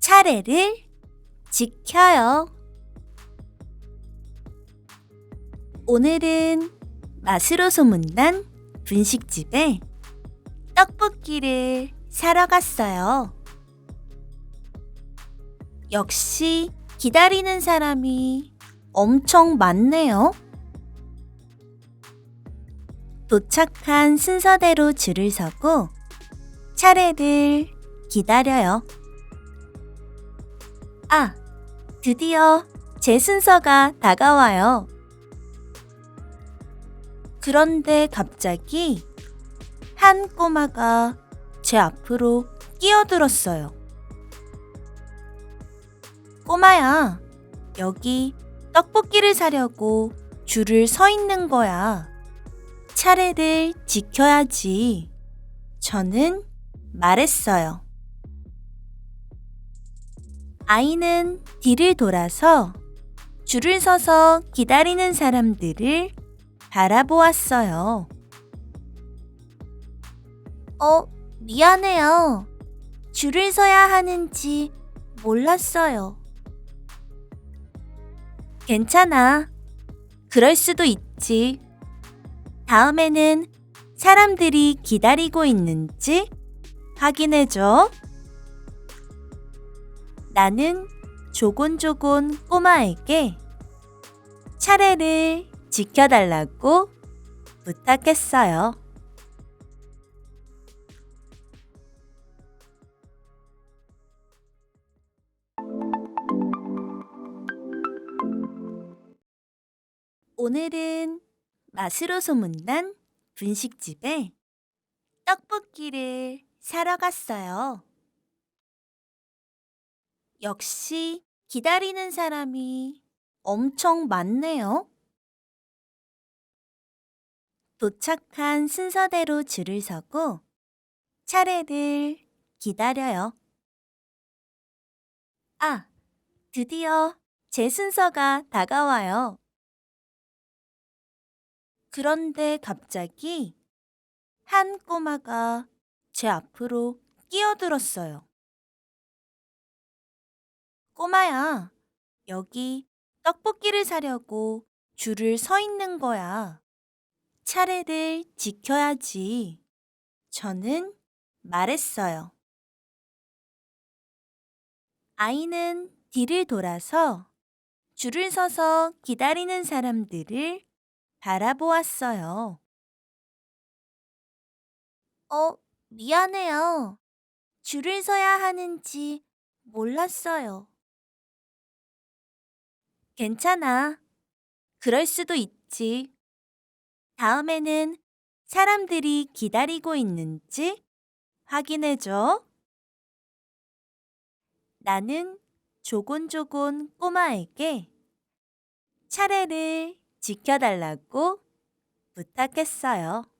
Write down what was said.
차례를 지켜요. 오늘은 맛으로 소문난 분식집에 떡볶이를 사러 갔어요. 역시 기다리는 사람이 엄청 많네요. 도착한 순서대로 줄을 서고 차례를 기다려요. 아, 드디어 제 순서가 다가와요. 그런데 갑자기 한 꼬마가 제 앞으로 끼어들었어요. 꼬마야, 여기 떡볶이를 사려고 줄을 서 있는 거야. 차례를 지켜야지. 저는 말했어요. 아이는 뒤를 돌아서 줄을 서서 기다리는 사람들을 바라보았어요. 미안해요. 줄을 서야 하는지 몰랐어요. 괜찮아. 그럴 수도 있지. 다음에는 사람들이 기다리고 있는지 확인해줘. 나는 조곤조곤 꼬마에게 차례를 지켜달라고 부탁했어요. 오늘은 맛으로 소문난 분식집에 떡볶이를 사러 갔어요. 역시 기다리는 사람이 엄청 많네요. 도착한 순서대로 줄을 서고 차례를 기다려요. 아, 드디어 제 순서가 다가와요. 그런데 갑자기 한 꼬마가 제 앞으로 끼어들었어요. 꼬마야, 여기 떡볶이를 사려고 줄을 서 있는 거야. 차례를 지켜야지. 저는 말했어요. 아이는 뒤를 돌아서 줄을 서서 기다리는 사람들을 바라보았어요. 미안해요. 줄을 서야 하는지 몰랐어요. 괜찮아. 그럴 수도 있지. 다음에는 사람들이 기다리고 있는지 확인해줘. 나는 조곤조곤 꼬마에게 차례를 지켜달라고 부탁했어요.